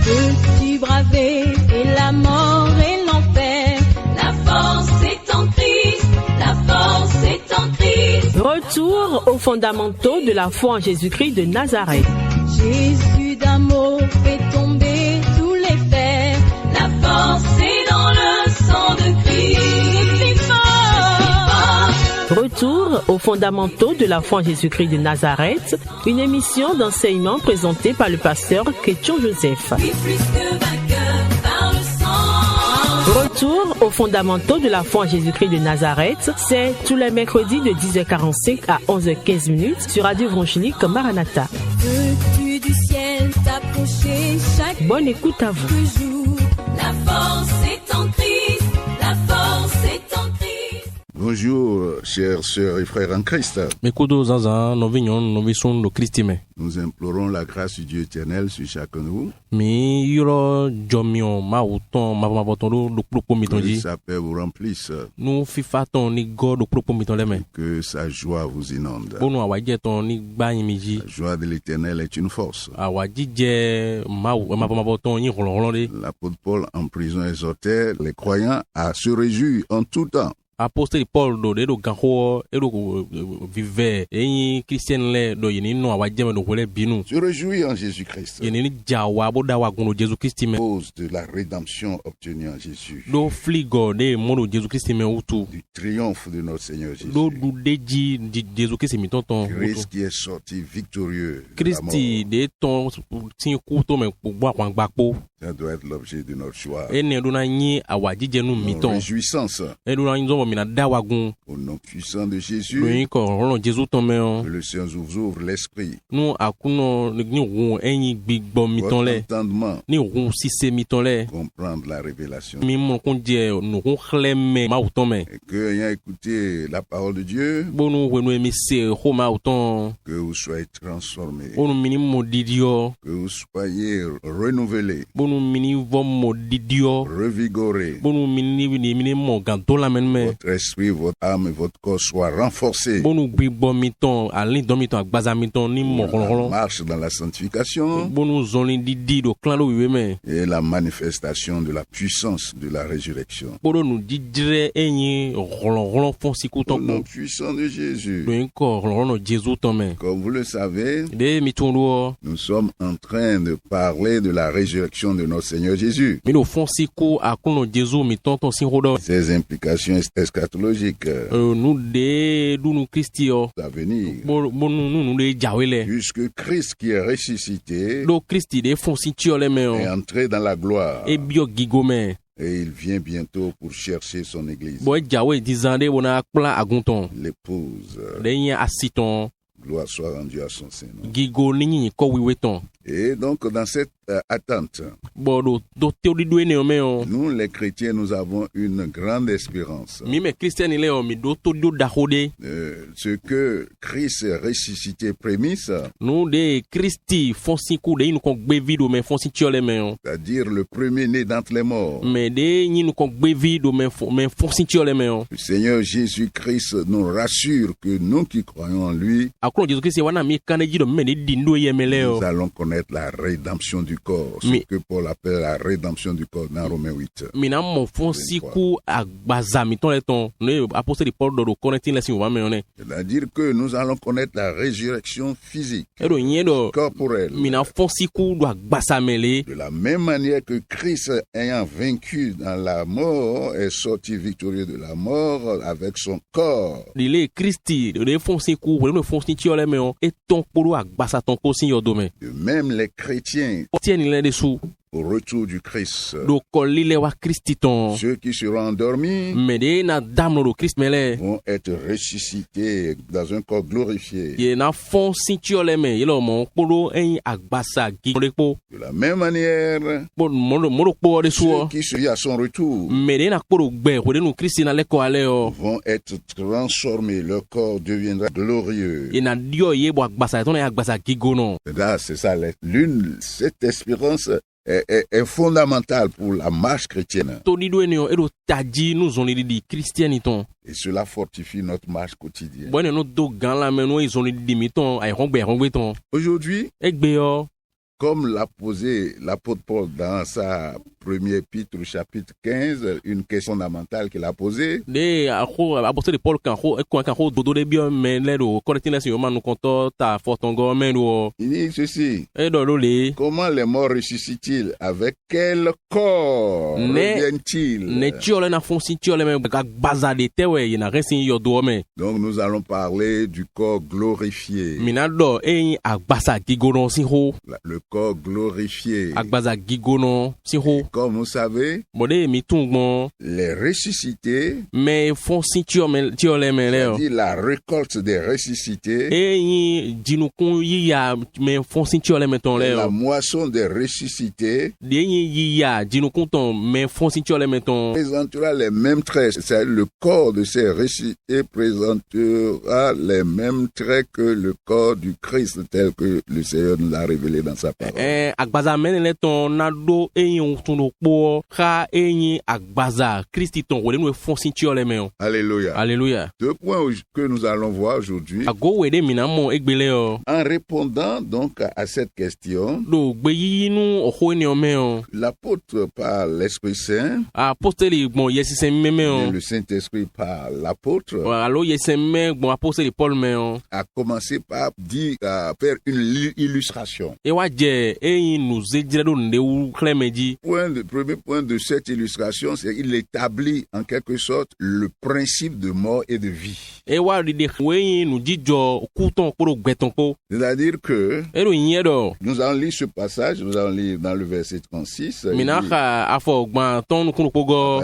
Peux-tu braver et la mort et l'enfer? La force est en Christ, la force est en Christ. Retour aux fondamentaux de la foi en Jésus-Christ de Nazareth. Jésus d'un mot fait tomber tous les fers. La force est dans le sang de Christ. Je suis fort. Retour aux fondamentaux de la foi en Jésus-Christ de Nazareth, une émission d'enseignement présentée par le pasteur Ketchon Joseph. Oui, plus que vainqueur par le sang. Retour aux fondamentaux de la foi en Jésus-Christ de Nazareth, c'est tous les mercredis de 10h45 à 11h15 sur Radio Évangélique Maranatha. Veux-tu du ciel t'approcher chaque Bonne écoute à vous. jour? La force est en Christ, la force est en Christ. Bonjour, chers sœurs et frères en Christ. Mekudo zaza novinyon novison do Christime. Nous implorons la grâce du Dieu éternel sur chacun de vous. Mi yoro jomion ma uton ma boton do propo Que mitonji. sa paix vous remplisse, Nu fifa ton ni god do propo miton leme. que sa joie vous inonde. Bonu awaje ton ni gba yin miji. La joie de l'éternel est une force. Awaji je ma boton yin rolon de. L'apôtre Paul en prison exhortait les croyants à se réjouir en tout temps. Apostoli Paul do de do ganho e do vive yin Christian le do yin no awaje me do wole binu. Se réjouir en Jésus-Christ. Yin ni jawa bo da wa gun do Jesus Christ me. Cause de la rédemption obtenue en Jésus. Do fligo de mono Jesus Christ me utu. Du triomphe de notre Seigneur Jésus. Do du deji Jesus Christ mi tonton. Christ qui est sorti victorieux de la mort. Christi de ton tin kuto me bo akwan gbakpo. Ça doit être l'objet de notre choix. Ene do na yin awaji je nu mi Nos ton. réjouissances E do na yin zo mi na da wa gun. au nom puissant de Do Jésus. yin ko ron Jesus ton me on. Que le Seigneur vous ouvre l'esprit, Nu akuno ni won eyin gbigbo mi ton votre le. entendement, Ni won sise mi ton le. comprendre la révélation. Mi mon kon je nu kon khleme ma uton me. Et que ayant écouté la parole de Dieu, Bonu we nu mi se ho ma uton. que vous soyez transformés, Onu mini mo didio. que vous soyez renouvelés, Bonu mini vo mo didio. revigorés, Bonu mini mo ganto la men me. votre esprit, votre âme et votre corps soient renforcés. Bonu gbigbo mi ton alin don mi ton agbaza mi ton ni mo La marche dans la sanctification Bonu zoni di do clan lo wiwe me. et la manifestation de la puissance de la résurrection. Bodo nu didre enyi rolon fon siku Au ton nom ko. puissant de Jésus, Do yin ko rolon Jésus ton me. comme vous le savez, De mi ton do nous sommes en train de parler de la résurrection de notre Seigneur Jésus. mi do fon siku akuno Jésus mi ton sin hodo. Ses implications eschatologiques Nu de du nu Christi yo. à venir. Bonu nu de jawele. Puisque Christ qui est ressuscité Do Christi de fon si ti ole me est on. entré dans la gloire E bio gigo me. et il vient bientôt pour chercher son église, Bo jawe dizande bona akpla agunton. l'épouse. De yin asiton. Gloire soit rendue à son Seigneur. Gigo ni ko wiwe ton. Et donc, dans cette attente, Bo do te di do ene o me on. nous, les chrétiens, nous avons une grande espérance. Mi me Christian ile o mi do to do da hode. Ce que Christ est ressuscité prémisse, Nou de Christi fonsi kou de yin nou kon gbe vido men fonsi tiole men yon. c'est-à-dire le premier-né d'entre les morts. Men de yin nou kon gbe vido men fonsi tiole men yon. Le Seigneur Jésus-Christ nous rassure que nous qui croyons en lui, Akron Jésus Christ wana mi kane jido men de dindo yemele nous yo. allons connaître la rédemption du corps, ce Mais- que Paul appelle la rédemption du corps dans Romains 8. Mi nan mon fonsi kou agbaza mi ton le ton. Nou apostoli Paul do Corinthien lesin wa men yon. C'est-à-dire que nous allons connaître la résurrection physique, E do yin do corporelle. mi nan fonsi kou do agbasa mele. De la même manière que Christ, ayant vaincu dans la mort, est sorti victorieux de la mort avec son corps. Dile Christi de fonsi kou de fonsi tiole men yon. E ton kou do agbasa ton ko sin yo do men. De même, les chrétiens, Tien ni le de sou. au retour du Christ, Do kolli le wa Christi ton. ceux qui seront endormis Mais de na dam no do Christ mele. vont être ressuscités dans un corps glorifié. Ye na fon sintiole me yelo mon kpolo en agbasa gi de po De la même manière, bon mo po de ceux so qui seront à son retour me de na kpolo gbe ko de nu Christ na le ko ale o vont être transformés, leur corps deviendra glorieux. e na dio ye bo agbasa ton agbasa gi go no Là, c'est ça, cette espérance est fondamentale pour la marche chrétienne. to di do enio e do taji nu zoni di christianiton Et cela fortifie notre marche quotidienne. bon no do gan la me no e zoni di mi ton ai hongbe ton Aujourd'hui, egbe yo comme l'a posé l'apôtre Paul dans sa première épître, chapitre 15, une question fondamentale qu'il a posée. De apôtre Paul kan dodo de bien mais le correctina si man konto ta fortongo men do. Il dit ceci. E do le. Comment les morts ressuscitent-ils? Avec quel corps reviennent-ils? Ne tiole na fonsi tiole men baza de tewe ina resin yo do men. Donc nous allons parler du corps glorifié. Minado agbasa gigono si ho. Le corps glorifié. Agbaza gigono si ho. Comme vous savez, les ressuscités, mais c'est-à-dire la récolte des ressuscités, la moisson des ressuscités, présentera les mêmes traits. C'est le corps de ces ressuscités présentera les mêmes traits que le corps du Christ tel que le Seigneur nous l'a révélé dans sa parole. Alléluia. Alléluia. Deux points que nous allons voir aujourd'hui. En répondant donc à cette question, l'apôtre par l'Esprit Saint, et le Saint-Esprit par l'apôtre, a commencé par dire, à faire une illustration. Le premier point de cette illustration, c'est qu'il établit en quelque sorte le principe de mort et de vie. C'est-à-dire que nous allons lire ce passage, nous allons lire dans le verset 36.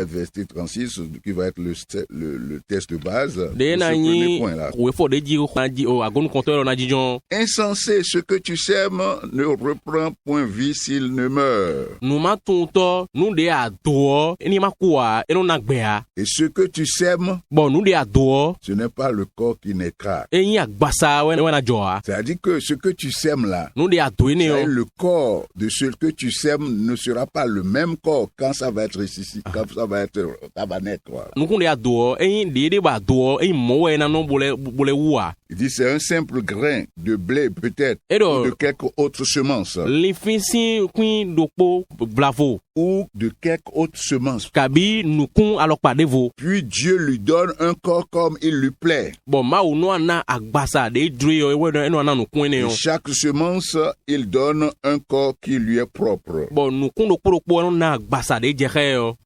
Verset 36 qui va être le test de base. Ce premier point là. Insensé, ce que tu sèmes ne reprend point vie s'il ne meurt. Et ce que tu sèmes, ce n'est pas le corps qui naîtra. C'est-à-dire que ce que tu sèmes là, le corps de ce que tu sèmes ne sera pas le même corps quand ça va être ressuscité, quand ça va naître. Il dit c'est un simple grain de blé peut-être ou de quelque autre semence. Ou de quelque autre semence. Puis Dieu lui donne un corps comme il lui plaît. Et chaque semence, il donne un corps qui lui est propre.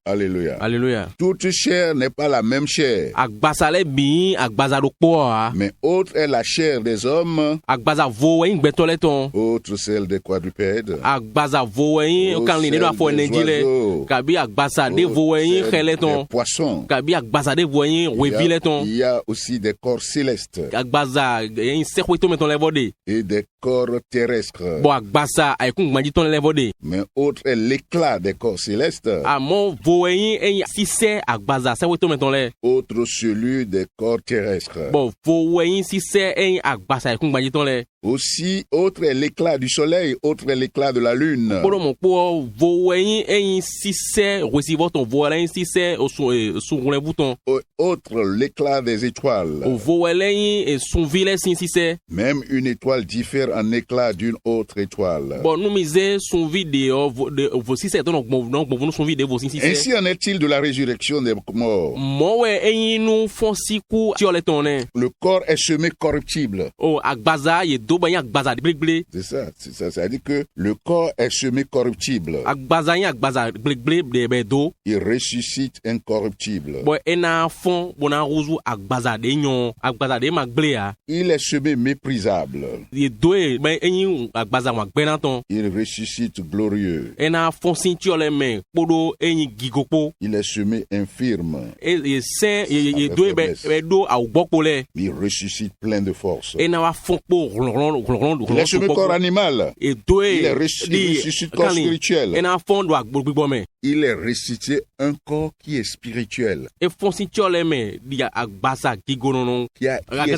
Alléluia. Alléluia. Toute chair n'est pas la même chair. Mais autre est la chair des hommes, autre celle des quadrupèdes, des poissons. Il y a aussi des corps célestes et des corps terrestres. Mais autre est l'éclat des corps célestes, autre celui des corps terrestres. Aussi, autre est l'éclat du soleil, autre est l'éclat de la lune. Autre, l'éclat des étoiles. Même une étoile diffère en éclat d'une autre étoile. Ainsi en est-il de la résurrection des morts. Le corps est semé corruptible. C'est ça, c'est-à-dire que le corps est semé corruptible. Il ressuscite incorruptible. Il est semé méprisable. Il ressuscite glorieux. Il est semé infirme. Il ressuscite plein de force. Il est semé corps animal. Il ressuscite corps spirituel. il est ressuscité un corps qui est spirituel. E fonsi tiole me di agbaza gigonono.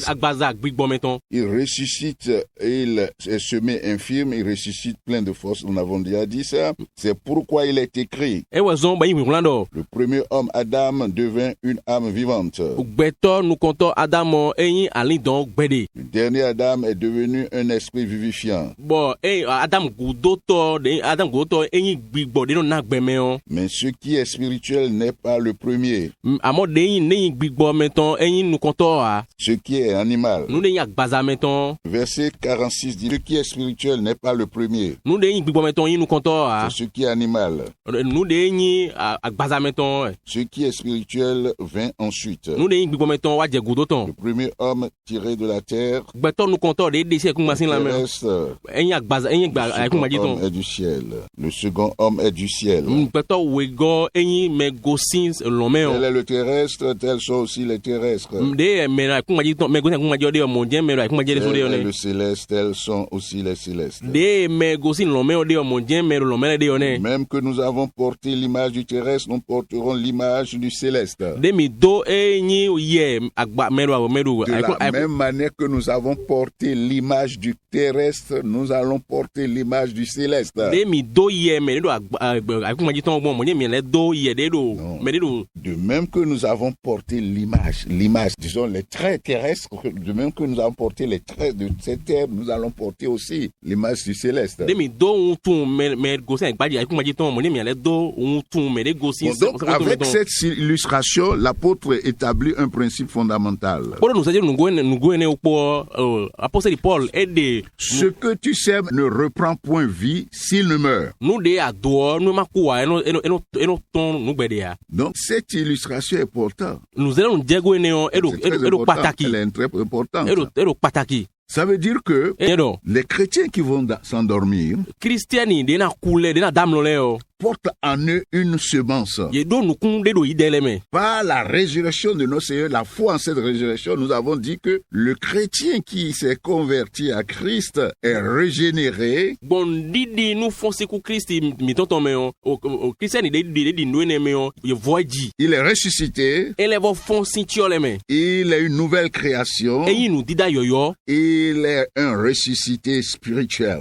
Agbaza gbigbo meton. Il ressuscite, il est semé infirme, il ressuscite plein de force. Nous avons déjà dit ça. C'est pourquoi il est écrit. E wazon ba yimi kulando. Le premier homme, Adam, devint une âme vivante. Gbeto nous konto Adamo eyin ali don gbede. Le dernier Adam est devenu un esprit vivifiant. Bon, Adam godoto eyin gbigbo de no na gbeme. Mais ce qui est spirituel n'est pas le premier. Amo de eyin neyin gbigbo meton eyin nous konto a. Ce qui est animal. Nous de eyin agbaza meton. Verset 46 dit, ce qui est spirituel n'est pas le premier. Nous de eyin gbigbo meton eyin nous konto a. C'est ce qui est animal. Nous de eyin agbaza meton. Ce qui est spirituel vint ensuite. Nous de eyin gbigbo meton wa je godoton. Le premier homme tiré de la terre. Gbeto nous konto de desi ekun masin la me. Eyin agbaza eyin gba ekun majiton. Le second homme est du ciel. Le second homme est du ciel. Gbeto wego eyin me gosin lome o. Tel est le terrestre, tels sont aussi les terrestres. De me ekun majiton me gosin ekun majiton de monjen me ekun majiton de so de Tel est one. le céleste, tels sont aussi les célestes. De me gosin lome o de monjen me lome de one. Même que nous avons porté l'image du terrestre, nous porterons l'image du céleste. De mi do eyin ye agba meru De la même manière que nous avons porté l'image du terrestre, nous allons porter l'image du céleste. De mi do ye me do ekun majiton bon monjen me le do ye de do me de do. De même que nous avons porté l'image, disons les traits terrestres, de même que nous avons porté les traits de cette terre, nous allons porter aussi l'image du céleste. De mi do un me gosin agbaji ekun majiton monjen me le do un me de gosin. Donc, avec cette illustration, l'apôtre établit un principe fondamental. Ce que tu sèmes ne reprend point vie s'il ne meurt. Donc, cette illustration est importante. C'est très importante. Ça veut dire que les chrétiens qui vont s'endormir portent en eux une semence. Par la résurrection de notre Seigneur, la foi en cette résurrection, nous avons dit que le chrétien qui s'est converti à Christ est régénéré. Il est ressuscité. Il est une nouvelle création. Il est un ressuscité spirituel.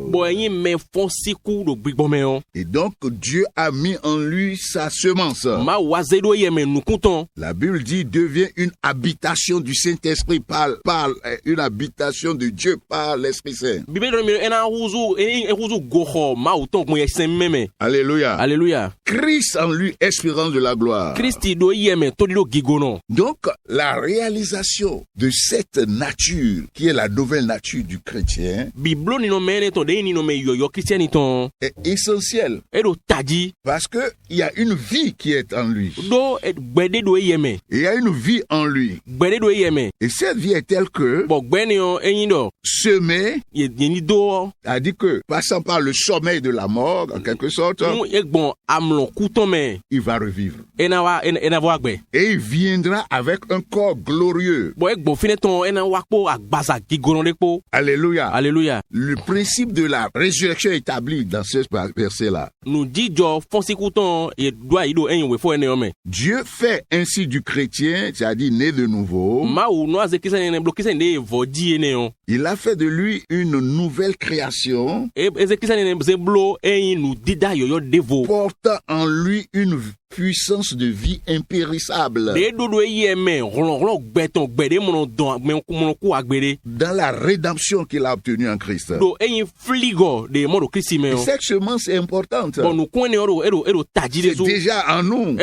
Et donc, Dieu a mis en lui sa semence. La Bible dit devient une habitation du Saint-Esprit par une habitation de Dieu par l'Esprit Saint. Alléluia. Alléluia. Christ en lui, espérance de la gloire. Donc, la réalisation de cette nature, qui est la nouvelle nature du chrétien, est essentielle. Parce que il y a une vie qui est en lui. Il y a une vie en lui. Et cette vie est telle que semer, a dit que passant par le sommeil de la mort, en quelque sorte, il va revivre. Et il viendra avec un corps glorieux. Alléluia. Alléluia. Le principe de la résurrection établi dans ce verset-là. Dieu fait ainsi du chrétien, c'est-à-dire né de nouveau. Il a fait de lui une nouvelle création, portant en lui une puissance de vie impérissable. Dans la rédemption qu'il a obtenue en Christ. Et cette semence est importante. C'est déjà en nous.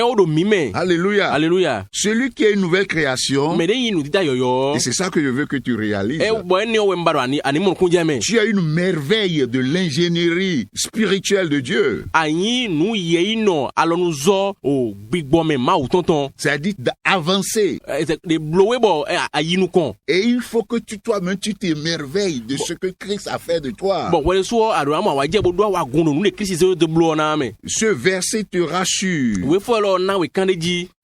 Alléluia. Alléluia. Celui qui est une nouvelle création, et c'est ça que je veux que tu réalises. Tu as une merveille de l'ingénierie spirituelle de Dieu. C'est-à-dire d'avancer. Et il faut que toi-même tu t'émerveilles de ce que Christ a fait de toi. Ce verset te rassure.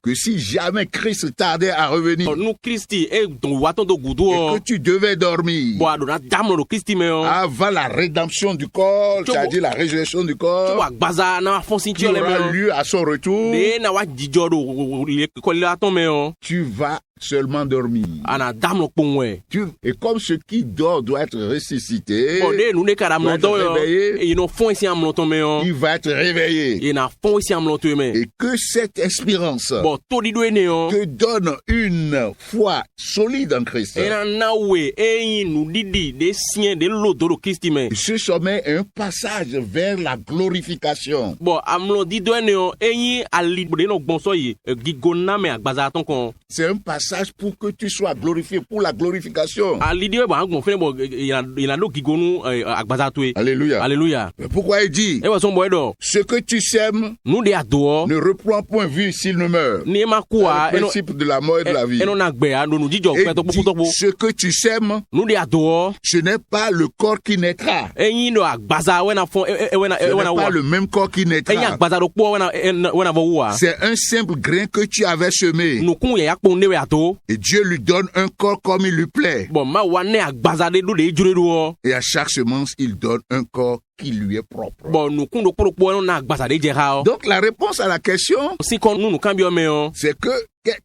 que si jamais Christ tardait à revenir nu Kristi e don waton do gudu et que tu devais dormir bo adona damlo do Kristi me avant la rédemption du corps, c'est-à-dire la résurrection du corps, wa gbaza na fonsi qui ti ole aura me lieu à son retour, de na wa jijo do le ko le aton me tu vas seulement dormir. ana damlo ponwe Et comme ce qui dort doit être ressuscité, bo de nu ne kara doit mo do être yo réveillé, e no fon isi amlo to me il va être réveillé. e na fon isi amlo to me Et que cette espérance bo to di do ene yo te donne une foi solide en Christ. e na we e nu didi de sien de lo do Kristi me Ce sommet est un passage vers la glorification. bon amlo di do ene yo e ali de no gbon so yi gigona me agbaza ton kon C'est un passage pour que tu sois glorifié, pour la glorification. ali di bo angbon fene bo ina do gigonu agbaza to e Alléluia. alléluia Mais pourquoi il dit, e wa son boy do ce que tu sèmes nu de ado ne reprend point vu s'il ne meurt. ni ma C'est kuwa le principe de la mort et de la vie. eno na gbe a nu jijo Et pe to dit, to po ce que tu sèmes, nu de ado ce n'est pas le corps qui naîtra. eyin do agbaza we na fon we na Ce n'est wa pas le même corps qui eyin naîtra. agbaza do po we na vo wa C'est un simple grain que tu avais semé. nu kun ya yakpon ne we ato Et Dieu lui donne un corps comme il lui plaît. bon ma wa ne agbaza de do de jure do Et à chaque semence, il donne un corps qui lui est propre. bon nu kun do po na agbaza de je ha o Donc la réponse à la question, si kon nu kan bi o me o c'est que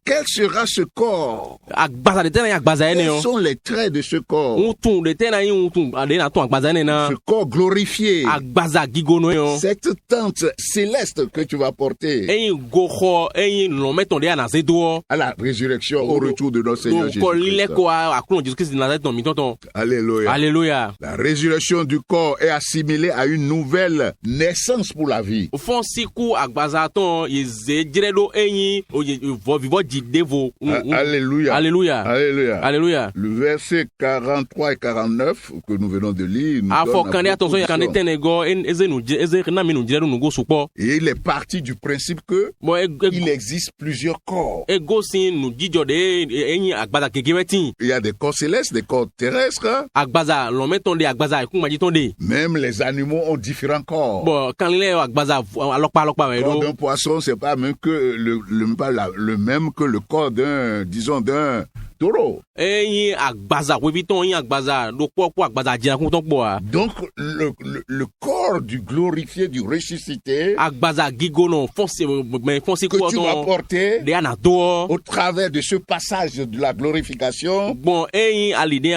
quel sera ce corps? agbaza de tena agbaza ene Quels o sont les traits de ce corps? utun de tena yin utun ade na ton agbaza ene na Ce corps glorifié. agbaza gigono yo Cette tente céleste que tu vas porter eyin goho eyin lo meton de ana se do à la résurrection, au retour de notre Seigneur ko lile Jésus-Christ. ko akun Jesus Christ na ton mi tonton Alléluia. alléluia La résurrection du corps est assimilée à une nouvelle naissance pour la vie. fon siku agbaza ton yeze jiredo eyin vo vivo jidevo Alléluia. alléluia Alléluia. alléluia Le verset 43 et 49 que nous venons de lire nous afo donne kande la attention kan proposition. tenego eze na minu jiredo nu go supo Et il est parti du principe que bo il existe plusieurs corps. ego sin nu jijo de eyin agbaza kekewetin Il y a des corps célestes, des corps terrestres. agbaza lo meton de agbaza ikun maji ton de Même les animaux ont différents corps. bon kan lile agbaza alopa we Le corps do d'un poisson, c'est pas même que le même que le corps d'un, disons, d'un taureau. eyin agbaza we viton yin agbaza do po agbaza jina kun ton po a Donc, le corps du glorifié, du ressuscité, agbaza gigono fonsi que ko tu vas ton porter de ana do au travers de ce passage de la glorification, bon eyin ali de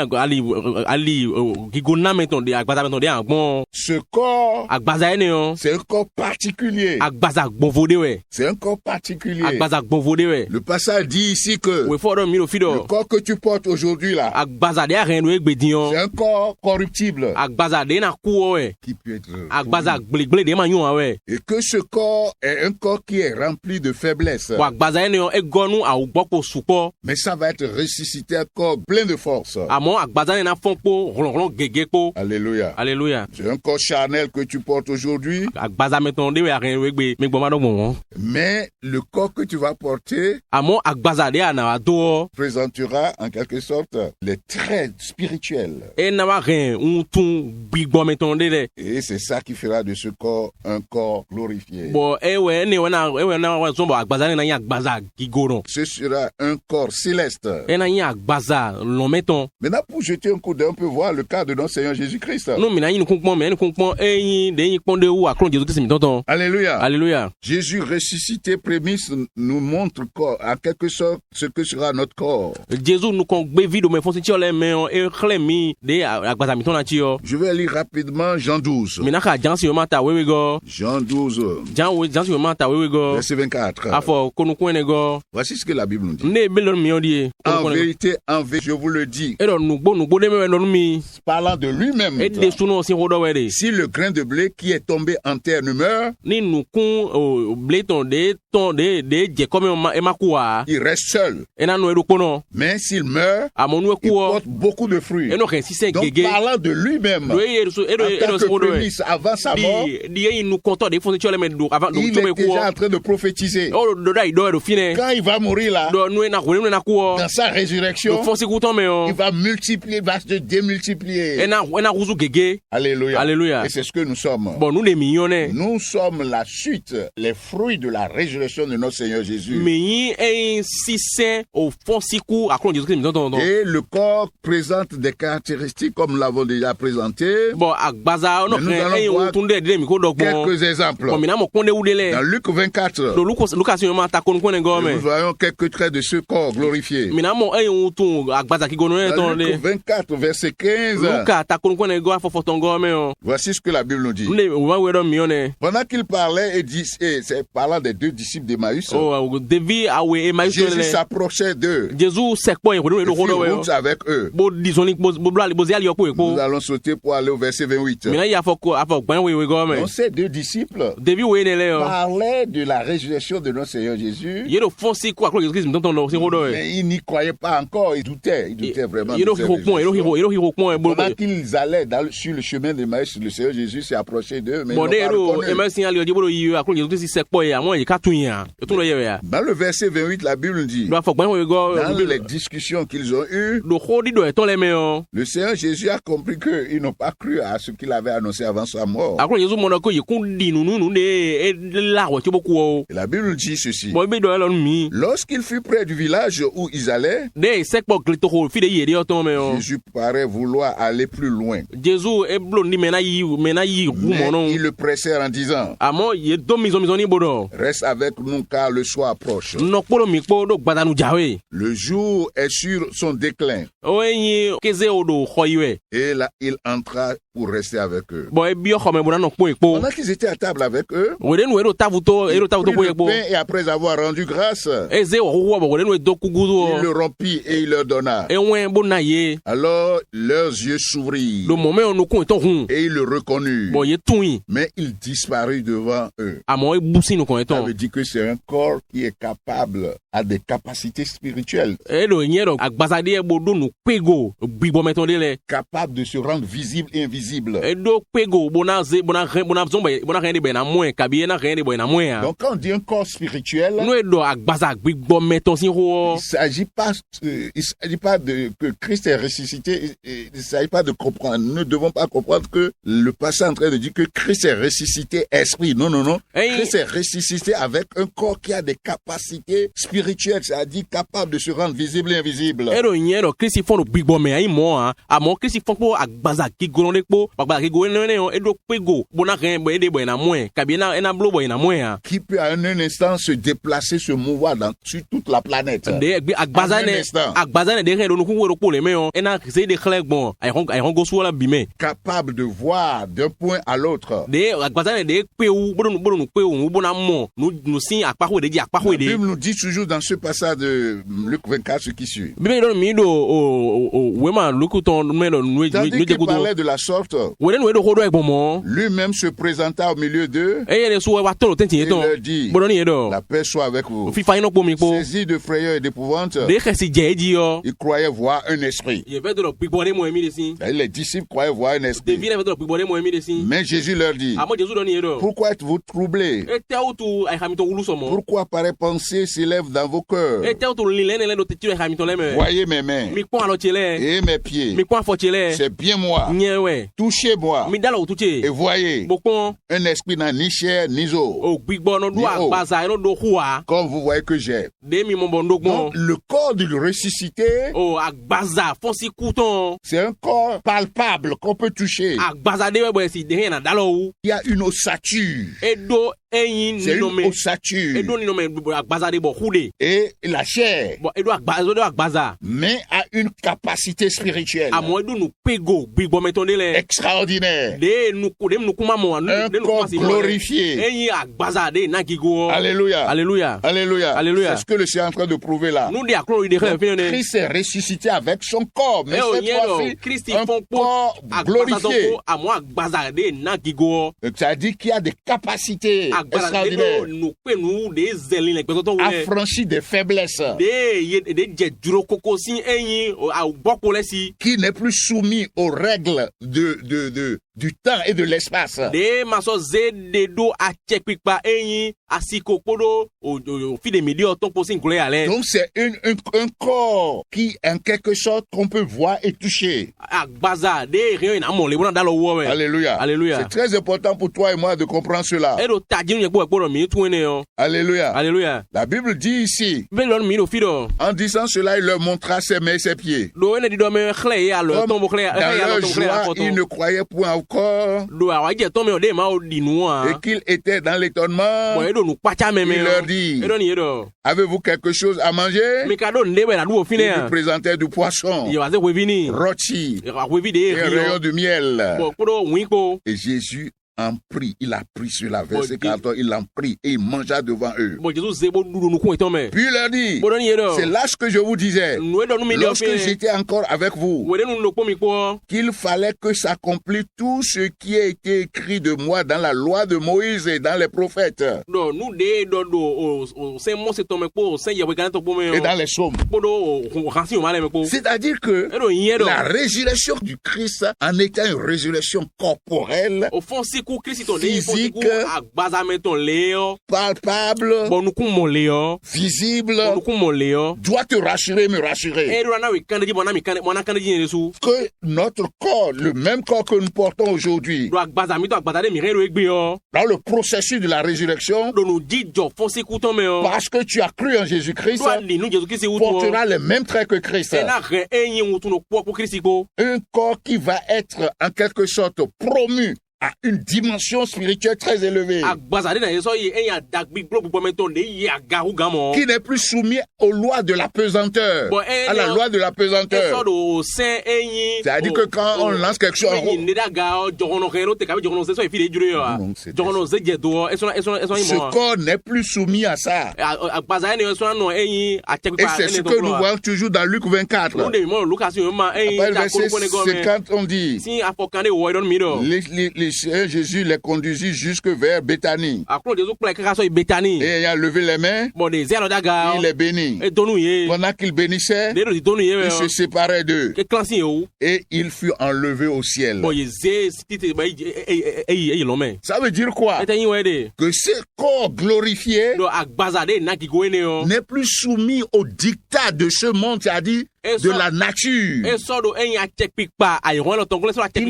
ali gigona meton de agbaza meton de an bon ce corps, agbaza ene yo c'est un corps particulier. agbaza gbonvo de we C'est un corps particulier. agbaza gbonvo de we Le passage dit ici que we fo do mi lo le fido corps que tu portes aujourd'hui là, agbaza de aren we gbedion c'est un corps corruptible agbaza de na ku o we qui peut être agbaza gble de ma yun we et que ce corps est un corps qui est rempli de faiblesse. wa agbaza ene yo egonu awugbopo supo Mais ça va être ressuscité un corps plein de force. amo agbaza ne na fon po ron gege po Alléluia. alléluia C'est un corps charnel que tu portes aujourd'hui, agbaza meton de we aren we gbe me gboma do bon mais le corps que tu vas porter amo agbaza de ana do présentera en quelque sorte les traits spirituels. e na wa ren tun gbigbo meton de Et c'est ça qui fera de ce corps un corps glorifié. bon ewe na wa so bo agbaza ne na yin agbaza gigono Ce sera un corps céleste. e na yin agbaza lo meton Maintenant, pour jeter un coup d'œil, on peut voir le cas de notre Seigneur Jésus-Christ. no mi na yin kun pon me ni kun pon eyin de yin pon de wu akron Jesus Christ mi tonton Alléluia. alléluia Jésus ressuscité prémisse nous montre en quelque sorte ce que sera notre corps. Jesus nous kon gbe video me fon si ti ole me on e khle mi de agbaza mi ton na ti yo Je vais lire rapidement Jean 12. mi na ka jansi yo mata wewe go Jean 12, jansi yo mata wewe go verset 24. afo konu kun ene go Voici ce que la Bible nous dit. ne be lo mi odi En vérité, je vous le dis, e do nugbo de me no mi parlant de lui-même, e de suno si hodo we de si le grain de blé qui est tombé en terre ne meurt, ni nukun bleton de je comme e makuwa il reste seul. e na no edu kono Mais s'il meurt, amonu il eku porte beaucoup de fruits. eno ken sise Donc, gege parlant de lui-même, en do ye so tant que prémisse avant sa mort, di ye nu konto de fon tiole me do avant do il tome est ku déjà en train de prophétiser. o do dai do fine Quand il va mourir là, do nu na ko na ku dans sa do résurrection, fon si ku ton me il va multiplier, va se démultiplier. ena kuzu gege Alléluia. Alléluia. Et c'est ce que nous sommes. bon nous les mignonne Nous sommes la suite, les fruits de la résurrection de notre Seigneur Jésus. mais yi en sise o fon si ku akron Jésus Christ don Et le corps présente des caractéristiques comme nous l'avons déjà présenté. bon agbaza no Mais nous ken allons en voir tunde de mi ko do bon Quelques exemples. bon mina mo konde wudele Dans Luc 24, do Lucas yo ma ta kon nous ngome voyons quelques traits de ce corps glorifié. mina mo en tun agbaza ki gono Dans ton Luc le 24, verset 15, Luka ta kon go afo foton ngome voici ce que la Bible nous dit. nde wa we do mione Pendant qu'il parlait et c'est parlant des deux disciples d'Emmaüs, o devi awe e mai Jésus s'approchait d'eux. Jésus sekpo e ko Il do fit do route avec eux. bo disoni bo bla bo ziali ko Nous allons sauter pour aller au verset 28. mina ya afo gban we gome Donc ces deux disciples devi we ne le parlaient de la résurrection de notre Seigneur Jésus, ye do fon si ku akron Jésus Christ don ton si ko do mais ils n'y croyaient pas encore, ils doutaient vraiment. ye do de cette hiro pon résurrection. hiro pon Pendant qu'ils allaient sur le chemin d'Emmaüs, le Seigneur Jésus s'est approché d'eux, mais ils bon n'ont pas de do reconnu. e merci ali o yi akron Jésus Christ sekpo e amon ye ka tun ya e tun do ye ya Dans le verset 28, la Bible dit, do afo gban we go dans les discussions qu'ils ont eues, do khodi do e ton le me o le Seigneur Jésus a compris qu'ils n'ont pas cru à ce qu'il avait annoncé avant sa mort. akron Jésus mo no ko ye kun di nu de e la wo ti boku o Et la Bible dit ceci. bon be do lo mi Lorsqu'il fut près du village où ils allaient, de sekpo glito ko fi de ye de o ton me o Jésus paraît vouloir aller plus loin. Jésus e blo ni mena yi ru Mais mo no ils le pressèrent en disant, amon ye do mi zo ni bodo reste avec nous car le soir approche. no polo mi po do gbada nu jawe Le jour est sur son déclin. o yin keze o do khoyiwe Et là, il entra pour rester avec eux. bon e bi o khome bo na no po epo Pendant qu'ils étaient à table avec eux, we de nu e do tavuto prit po le epo pain et après avoir rendu grâce, eze o ho bo de nu do kugudu il le rompit et il leur donna. e wen bo na ye Alors leurs yeux s'ouvrirent lo mo me o nu kun ton hun et ils le reconnurent. bon ye tun yi Mais il disparut devant eux. amon e busi nu kon Ça ton veut dire que c'est un corps qui est capable, a des capacités spirituelles, e do yin do agbaza de e bo do nu pego bibo meton de le capables de se rendre visibles et invisibles. e do pego bo na zomba bo na rende be na mwen kabi na rende bo na mwen Donc quand on dit un corps spirituel, nu e do agbaza bibo meton si ho il s'agit pas de que Christ est ressuscité. Il s'agit pas de comprendre. Nous ne devons pas comprendre que le passage est en train de dire que Christ est ressuscité esprit. Non, non, non. Hey. Christ est ressuscité avec un corps qui a des capacités spirituelles, c'est-à-dire capable de se rendre visible et invisible. ero yen do Christ fon do bibo me ai mo amon Christ fon po agbaza ki golonde po agbaza ki golonde e do pego bo na ren bo e de bo na mwen kabi na blo bo na mwen Qui peut à un instant se déplacer, se mouvoir sur toute la planète. de agbaza ne de ren do nu ku wo po le me e na se de khle gbon ai go so la bi me Capable de voir d'un point à l'autre. de agbaza ne de pe u bo nu pe u bo na mo nu sin akpaho de di akpaho La de Bible nous dit toujours dans ce passage de Luc 24 ce qui suit. bi me do mi do o we ma lukuton me do nu Tandis de qu'il gudo parlait de la sorte, we nu do hodo e gbon mo lui-même se présenta au milieu d'eux e ye so wa to tentin et ton leur dit, bo ni e do la paix soit avec vous. fi fa ino po mi po Saisi de frayeur et d'épouvante, de khesi jeji yo ils croyaient voir un esprit. ye veut do bigbore mo emi de sin Les disciples croyaient voir un de esprit. vi veut do bigbore mo emi de sin Mais Jésus leur dit, amo Jésus do ni e do pourquoi êtes-vous troublés? e te o tu ai hamito wulu so mo Pourquoi pareilles pensées s'élèvent dans vos cœurs? e te o tu lilene do te tire hamito le me Voyez mes mains mi kwa lo chele et mes pieds. mi kwa fo chele C'est bien moi. nyewe Touchez-moi mi dalo tu et che voyez. bokon Un esprit n'a ni chair ni os. o gbigbo no do agbaza no do huwa Comme vous voyez que j'ai. de mi mo bon do gbon Donc, le corps du ressuscité, o agbaza fon si kuton c'est un corps palpable qu'on peut toucher. agbaza de we bo si de na dalo Il y a une ossature. e do eyin C'est ni no une me e ossature. do ni no me agbaza de bo hude Et la chair, bo e do agbaza mais a une capacité spirituelle amo e do nu pego gbigbo meton de le extraordinaire. de nu kuma mo Un de nu corps kuma si glorifié. eyin agbaza de na gigo Alléluia. alléluia Alléluia. Alléluia. C'est ce que le Seigneur est en train de prouver là. nu de akro de Donc, fin ne Christ est ressuscité avec son corps, mais e o cette yen do fois-ci, Christi un fon po corps agbaza glorifié. ko amo agbaza de na gigo C'est-à-dire qu'il y a des capacités extraordinaire, affranchi des faiblesses, qui n'est plus soumis aux règles du temps et de l'espace. Donc c'est un corps qui, en quelque sorte, qu'on peut voir et toucher. Alléluia. Alléluia. C'est très important pour toi et moi de comprendre cela. Alléluia. Alléluia. La Bible dit ici, en disant cela, il leur montra ses mains et ses pieds. Comme dans leur joie, ils ne croyaient point encore et qu'ils étaient dans l'étonnement. Il leur dit, avez-vous quelque chose à manger? Ils lui présentaient du poisson rôti et un rayon de miel. Et Jésus en prit, il a pris sur la verset 14, il en prit et il mangea devant eux. Puis il leur dit, c'est là ce que je vous disais, lorsque j'étais encore avec vous, qu'il fallait que s'accomplisse tout ce qui a été écrit de moi dans la loi de Moïse et dans les prophètes. Et dans les psaumes. C'est-à-dire que la résurrection du Christ en étant une résurrection corporelle, physique, palpable, visible, doit te rassurer, me rassurer. Que notre corps, le même corps que nous portons aujourd'hui, dans le processus de la résurrection, parce que tu as cru en Jésus-Christ, portera les mêmes traits que Christ. Un corps qui va être en quelque sorte promu à une dimension spirituelle très élevée, qui n'est plus soumis aux lois de la pesanteur, à la loi de la pesanteur. C'est-à-dire que quand on lance quelque chose, ce corps n'est plus soumis à ça. Et c'est ce que nous voyons toujours dans Luc 24. Après le verset 50, on dit, Jésus les conduisit jusque vers Béthanie. Et ayant levé les mains, il les bénit. Pendant qu'il bénissait, il se séparait d'eux. Et il fut enlevé au ciel. Ça veut dire quoi? Que ce corps glorifié n'est plus soumis au dictat de ce monde, c'est-à-dire de la nature. Il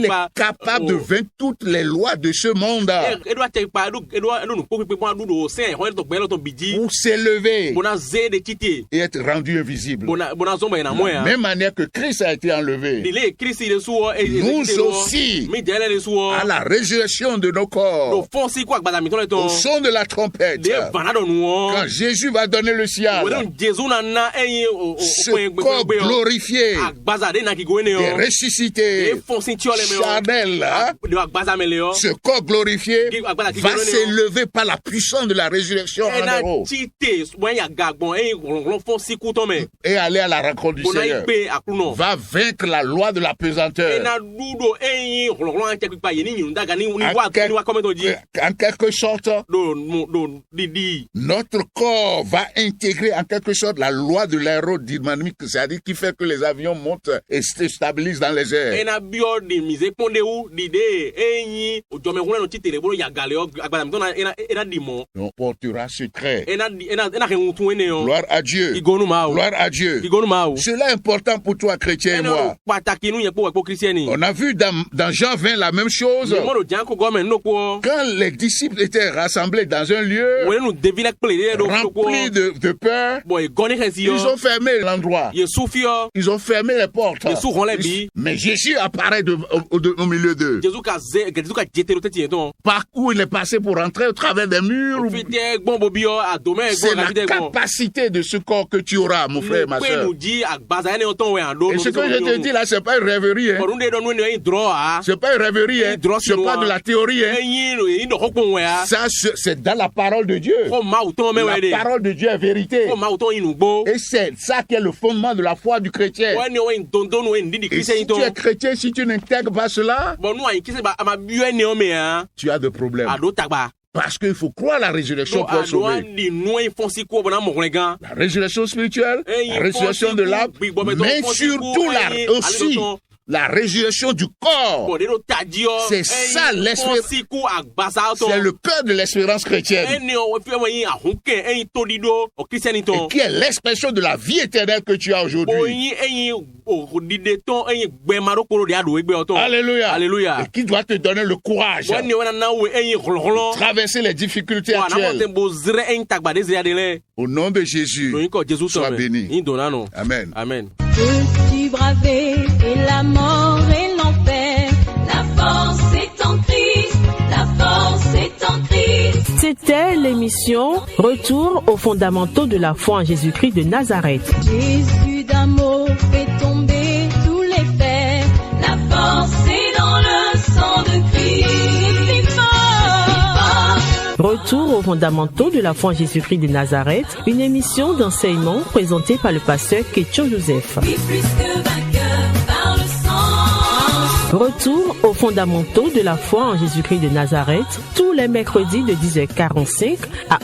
est capable de vaincre toutes les lois de ce monde pour s'élever et être rendu invisible. De la même manière que Christ a été enlevé, nous aussi, à la résurrection de nos corps, au son de la trompette, quand Jésus va donner le signal, ce corps glorifié et ressuscité, charnel, ce corps glorifié va s'élever par la puissance de la résurrection en héros et aller à la rencontre du Seigneur, va vaincre la loi de la pesanteur. En quelque sorte, notre corps va intégrer en quelque sorte la loi de l'aérodynamique, c'est-à-dire qui fait que les avions montent et se stabilisent dans les airs. On portera ce trait. Gloire à Dieu. Gloire à Dieu. Cela est important pour toi, chrétien et moi. On a vu dans Jean 20 la même chose. Quand les disciples étaient rassemblés dans un lieu rempli de peur, ils ont fermé l'endroit. Ils ont fermé les portes. Mais Jésus apparaît au milieu d'eux. Par où il est passé pour rentrer au travers des murs. C'est la capacité de ce corps que tu auras, mon frère, ma soeur. Et ce que je te dis là, c'est pas une rêverie. C'est pas une rêverie. C'est pas de la théorie. Ça, c'est dans la parole de Dieu. La parole de Dieu est vérité. Et c'est ça qui est le fondement de la foi du chrétien. Et si tu es chrétien, si tu n'intègres pas cela, tu as des problèmes. Parce qu'il faut croire la résurrection pour être sauvé. La résurrection spirituelle, la résurrection de l'âme, mais surtout aussi la résurrection du corps. C'est ça l'espérance. C'est le cœur de l'espérance chrétienne. Et qui est l'expression de la vie éternelle que tu as aujourd'hui. Alléluia. Alléluia. Et qui doit te donner le courage de traverser les difficultés actuelles. Au nom de Jésus, sois béni. Amen. Amen. Peux-tu braver et la mort et l'enfer? La force est en Christ, la force est en Christ. C'était l'émission Retour aux fondamentaux de la foi en Jésus-Christ de Nazareth. Jésus d'un mot fait tomber tous les fers. La force est dans le sang de Christ. Je suis fort. Retour aux fondamentaux de la foi en Jésus-Christ de Nazareth, une émission d'enseignement présentée par le pasteur Ketcho Joseph. Plus que vainqueur par le sang. Retour aux fondamentaux de la foi en Jésus-Christ de Nazareth, tous les mercredis de 10h45 à